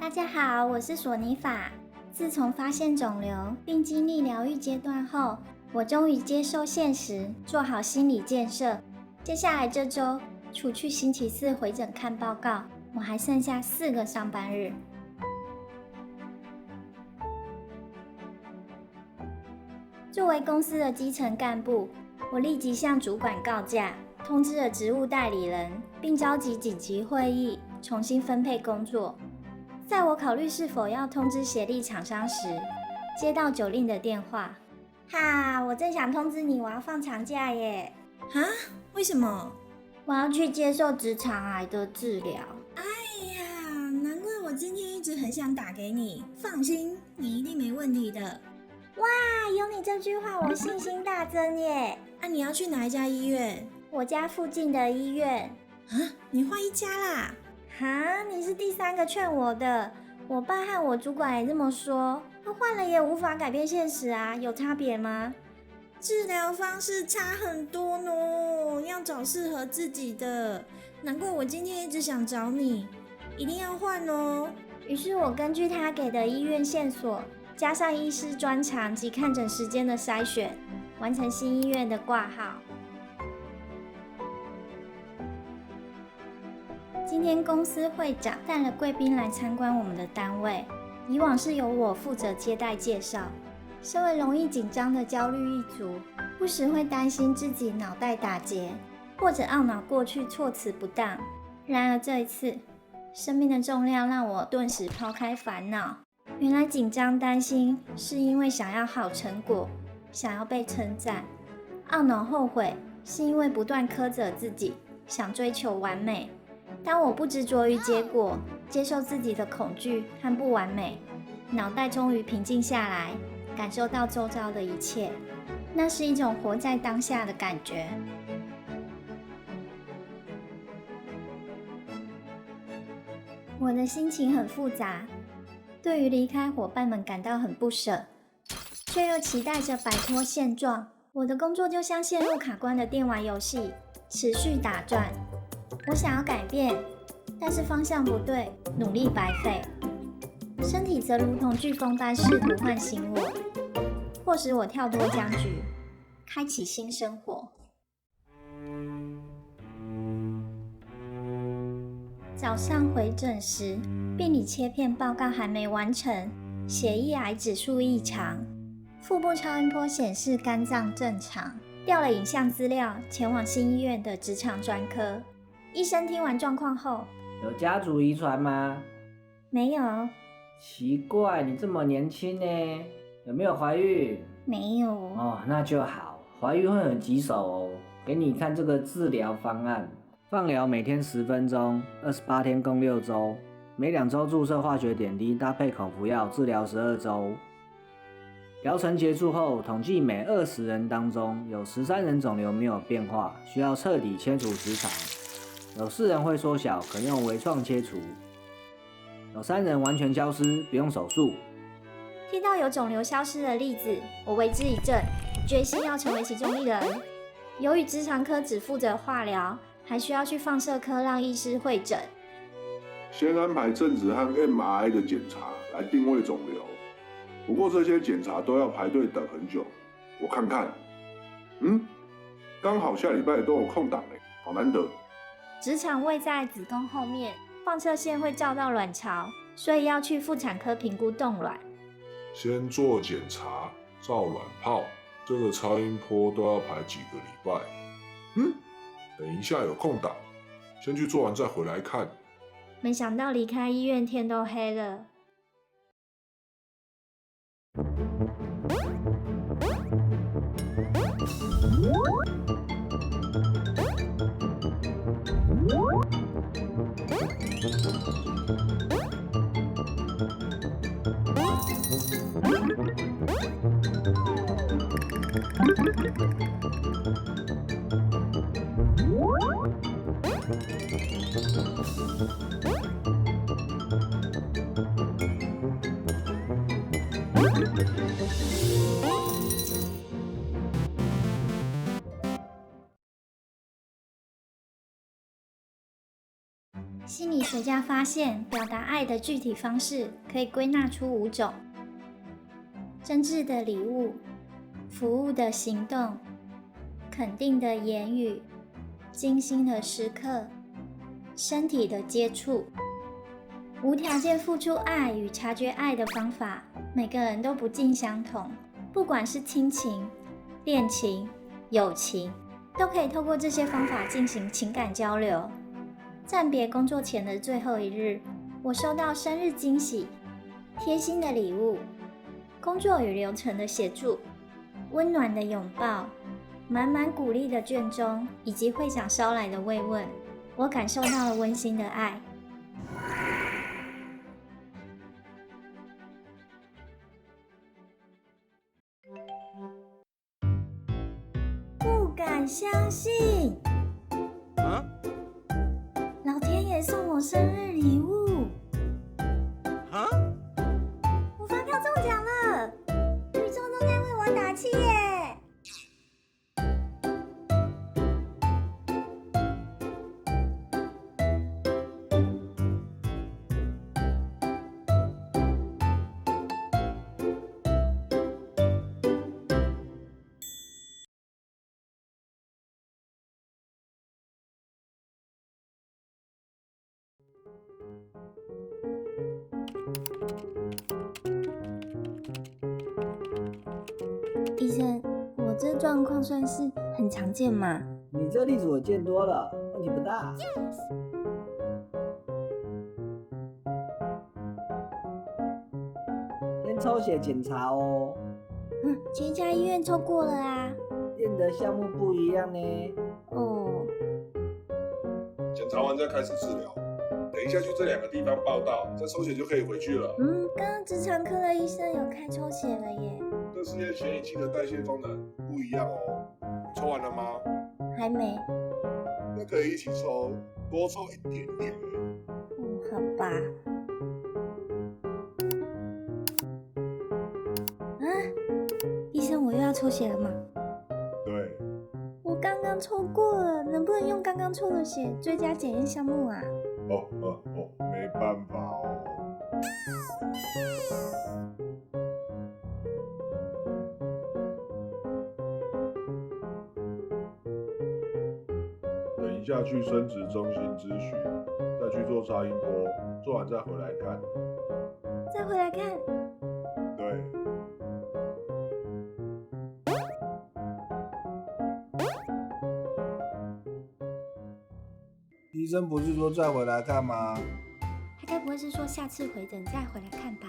大家好，我是索尼法。自从发现肿瘤并经历疗愈阶段后，我终于接受现实，做好心理建设。接下来这周，除去星期四回诊看报告，我还剩下4个上班日。作为公司的基层干部，我立即向主管告假，通知了职务代理人，并召集紧急会议，重新分配工作。在我考虑是否要通知协力厂商时，接到9令的电话。哈，我正想通知你，我要放长假耶。啊？为什么？我要去接受直肠癌的治疗。哎呀，难怪我今天一直很想打给你。放心，你一定没问题的。哇，有你这句话，我信心大增耶。你要去哪一家医院？我家附近的医院。啊？你换一家啦？哈，你是第3个劝我的。我爸和我主管也这么说。那换了也无法改变现实啊，有差别吗？治疗方式差很多呢，要找适合自己的。难怪我今天一直想找你，一定要换哦。于是我根据他给的医院线索，加上医师专长及看诊时间的筛选，完成新医院的挂号。今天公司会长带了贵宾来参观我们的单位，以往是由我负责接待介绍。身为容易紧张的焦虑一族，不时会担心自己脑袋打结，或者懊恼过去措辞不当。然而这一次，生命的重量让我顿时抛开烦恼。原来紧张担心是因为想要好成果，想要被称赞；懊恼后悔是因为不断苛责自己，想追求完美。当我不执着于结果，接受自己的恐惧和不完美，脑袋终于平静下来，感受到周遭的一切，那是一种活在当下的感觉。我的心情很复杂，对于离开伙伴们感到很不舍，却又期待着摆脱现状。我的工作就像陷入卡关的电玩游戏，持续打转。我想要改变，但是方向不对，努力白费。身体则如同飓风般试图唤醒我，迫使我跳脱僵局，开启新生活。早上回诊时，病理切片报告还没完成，血液癌指数异常，腹部超音波显示肝脏正常，调了影像资料前往新医院的直肠专科。医生听完状况后，有家族遗传吗？没有。奇怪，你这么年轻呢？有没有怀孕？没有。哦，那就好。怀孕会很棘手哦。给你看这个治疗方案：放疗每天10分钟，28天共6周，每2周注射化学点滴，搭配口服药，治疗12周。疗程结束后，统计每20人当中有13人肿瘤没有变化，需要彻底切除直肠。有4人会缩小，可用微创切除；有3人完全消失，不用手术。听到有肿瘤消失的例子，我为之一振，决心要成为其中一人。由于直肠科只负责化疗，还需要去放射科让医师会诊。先安排正子和 MRI 的检查来定位肿瘤，不过这些检查都要排队等很久。我看看，刚好下礼拜都有空档耶，好难得。直肠位在子宫后面，放射线会照到卵巢，所以要去妇产科评估冻卵。先做检查，照卵泡，这个超音波都要排几个礼拜。等一下有空档，先去做完再回来看。没想到离开医院天都黑了。心理学家发现，表达爱的具体方式可以归纳出5种：真挚的礼物、服务的行动、肯定的言语、精心的时刻、身体的接触。无条件付出爱与察觉爱的方法，每个人都不尽相同。不管是亲情、恋情、友情，都可以透过这些方法进行情感交流。暂别工作前的最后一日，我收到生日惊喜、贴心的礼物、工作与流程的协助、温暖的拥抱、满满鼓励的卷宗，以及会长捎来的慰问。我感受到了温馨的爱。不敢相信，啊？老天爷送我生日礼物，啊？我发票中奖了，宇宙都在为我打气耶！医生，我这状况算是很常见嘛？你这例子我见多了，问题不大。先抽血检查哦。前一家医院抽过了啊。验的项目不一样呢。哦，检查完再开始治疗。等一下去这2个地方报到，再抽血就可以回去了。刚刚直肠科的医生有开抽血了耶。这实验显影剂的代谢功能不一样哦。你抽完了吗？还没。那可以一起抽，多抽一点点。好吧。医生，我又要抽血了吗？对，我刚刚抽过了，能不能用刚刚抽的血追加检验项目啊？没办法哦。等一下去生殖中心咨询，再去做超音波，做完再回来看。再回来看。对。医生不是说再回来看吗？他该不会是说下次回诊再回来看吧？